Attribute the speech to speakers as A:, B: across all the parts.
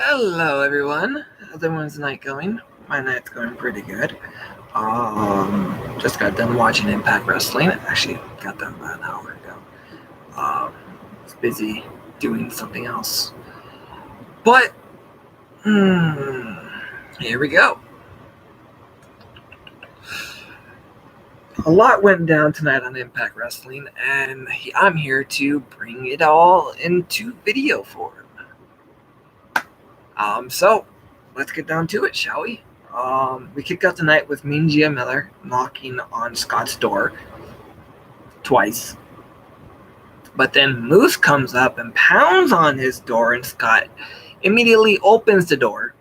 A: Hello, everyone. How's everyone's night going? My night's going pretty good. Just got done watching Impact Wrestling. Actually, got done about an hour ago. Was busy doing something else. But, here we go. A lot went down tonight on Impact Wrestling, and I'm here to bring it all into video form. So let's get down to it, shall we? We kicked off the night with Mean Gia Miller knocking on Scott's door twice. But then Moose comes up and pounds on his door, and Scott immediately opens the door,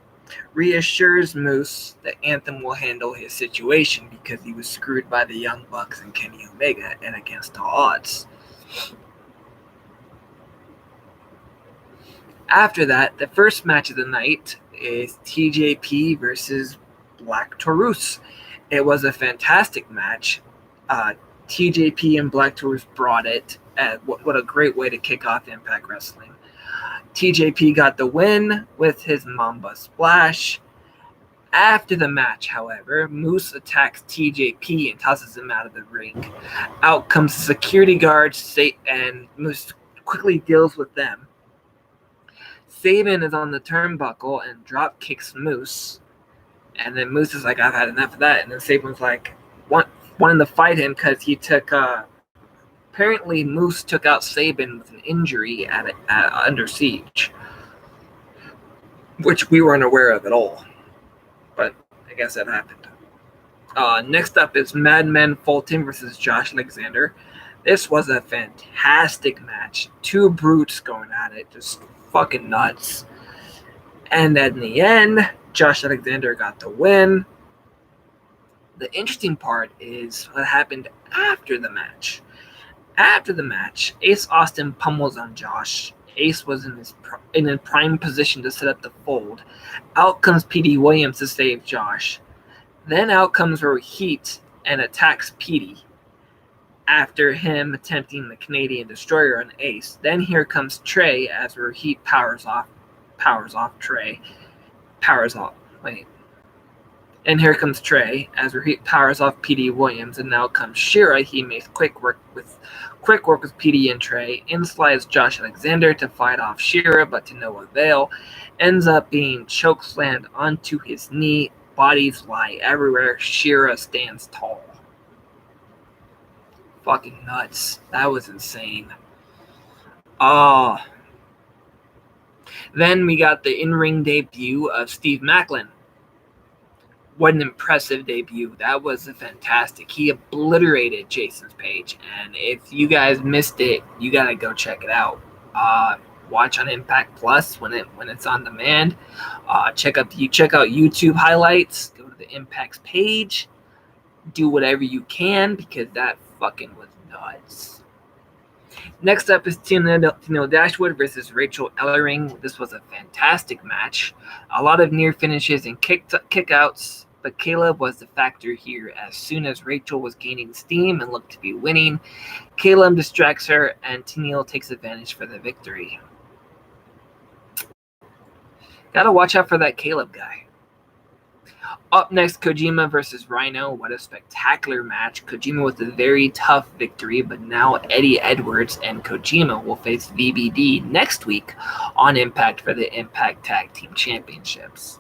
A: reassures Moose that Anthem will handle his situation because he was screwed by the Young Bucks and Kenny Omega and against all odds. After that, the first match of the night is TJP versus Black Taurus. It was a fantastic match. TJP and Black Taurus brought it. What a great way to kick off Impact Wrestling. TJP got the win with his Mamba Splash. After the match, however, Moose attacks TJP and tosses him out of the ring. Out comes the security guards, and Moose quickly deals with them. Sabin is on the turnbuckle and drop kicks Moose. And then Moose is like, I've had enough of that. And then Sabin's like, wanting to fight him because he took, apparently Moose took out Sabin with an injury at Under Siege. Which we weren't aware of at all. But I guess that happened. Next up is Madman Fulton versus Josh Alexander. This was a fantastic match. Two brutes going at it. Just fucking nuts. And in the end, Josh Alexander got the win. The interesting part is what happened after the match. After the match, Ace Austin pummels on Josh. Ace was in a prime position to set up the fold. Out comes Petey Williams to save Josh. Then out comes Rohit and attacks Petey after him attempting the Canadian Destroyer on Ace. Then here comes Trey as Rohit powers off Trey. And here comes Trey as Rohit powers off Petey Williams, and now comes Shira. He makes quick work with Petey and Trey. In slides Josh Alexander to fight off Shira, but to no avail. Ends up being chokeslammed onto his knee. Bodies lie everywhere. Shira stands tall. Fucking nuts. That was insane. Then we got the in-ring debut of Steve Macklin. What an impressive debut. That was fantastic. He obliterated Jason's Page. And if you guys missed it, you got to go check it out. Watch on Impact Plus when it's on demand. Check out YouTube highlights. Go to the Impact's page. Do whatever you can because that fucking was nuts. Next up is Tino Dashwood versus Rachel Ellering. This was a fantastic match. A lot of near finishes and kickouts, but Caleb was the factor here. As soon as Rachel was gaining steam and looked to be winning, Caleb distracts her and Tino takes advantage for the victory. Gotta watch out for that Caleb guy. Up next, Kojima versus Rhino. What a spectacular match. Kojima with a very tough victory, but now Eddie Edwards and Kojima will face VBD next week on Impact for the Impact Tag Team Championships.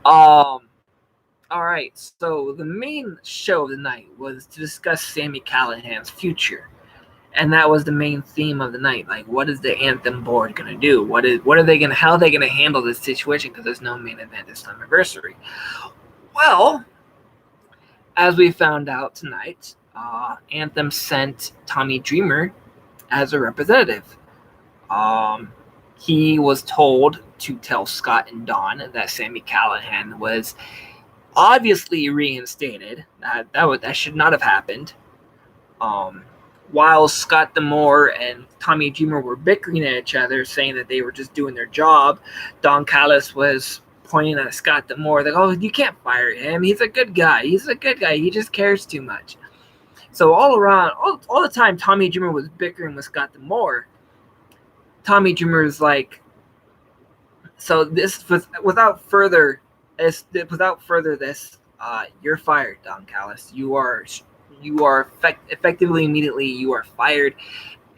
A: Alright, so the main show of the night was to discuss Sami Callihan's future. And that was the main theme of the night. Like, what is the Anthem board going to do? How are they going to handle this situation? Because there's no main event this Slammiversary. Well, as we found out tonight, Anthem sent Tommy Dreamer as a representative. He was told to tell Scott and Dawn that Sami Callihan was obviously reinstated. That should not have happened. While Scott D'Amore and Tommy Dreamer were bickering at each other, saying that they were just doing their job, Don Callis was pointing at Scott D'Amore, like, oh, you can't fire him. He's a good guy. He just cares too much. So all around, all the time, Tommy Dreamer was bickering with Scott D'Amore. Tommy Dreamer is like, so this was without further this, you're fired, Don Callis. You are effectively immediately you are fired,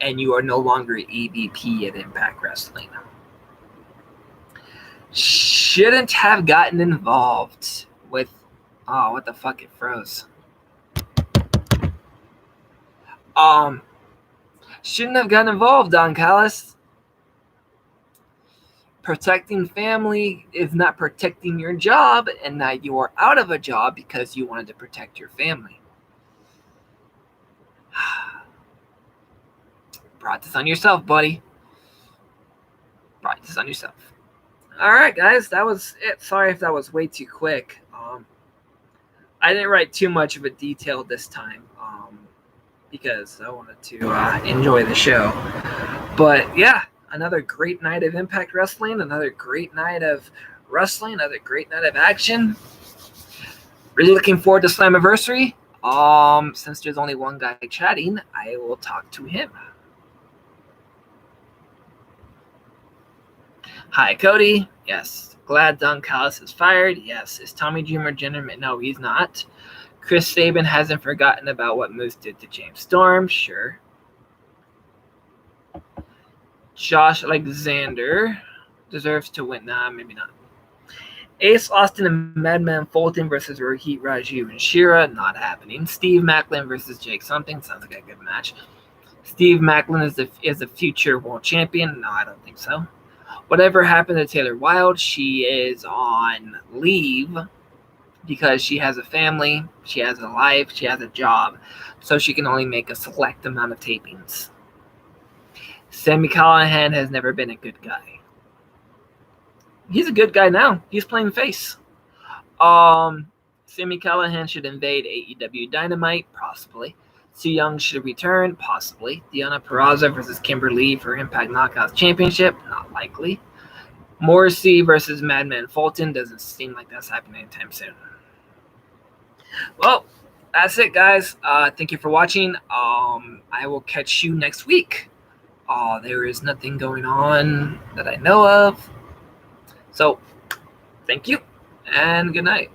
A: and you are no longer EVP at Impact Wrestling. Shouldn't have gotten involved with. Oh, what the fuck? It froze. Shouldn't have gotten involved, Don Callis. Protecting family is not protecting your job, and now you are out of a job because you wanted to protect your family. Brought this on yourself, buddy. Brought this on yourself. All right, guys, that was it. Sorry if that was way too quick. I didn't write too much of a detail this time because I wanted to enjoy the show. But yeah, another great night of Impact Wrestling, another great night of wrestling, another great night of action. Really looking forward to Slammiversary. Since there's only one guy chatting, I will talk to him. Hi, Cody. Yes. Glad Don Callis is fired. Yes. Is Tommy Dreamer gentleman? No, he's not. Chris Sabin hasn't forgotten about what Moose did to James Storm. Sure. Josh Alexander deserves to win. Nah, maybe not. Ace Austin and Madman Fulton versus Rohit Raju and Shira. Not happening. Steve Macklin versus Jake something. Sounds like a good match. Steve Macklin is the future world champion. No, I don't think so. Whatever happened to Taylor Wilde, she is on leave because she has a family, she has a life, she has a job, so she can only make a select amount of tapings. Sami Callihan has never been a good guy. He's a good guy now. He's playing face. Sami Callihan should invade AEW Dynamite, possibly. Su Yung should return, possibly. Deonna Purrazzo versus Kimber Lee for Impact Knockouts Championship, not likely. Morrissey versus Madman Fulton, doesn't seem like that's happening anytime soon. Well, that's it, guys. Thank you for watching. I will catch you next week. There is nothing going on that I know of. So, thank you, and good night.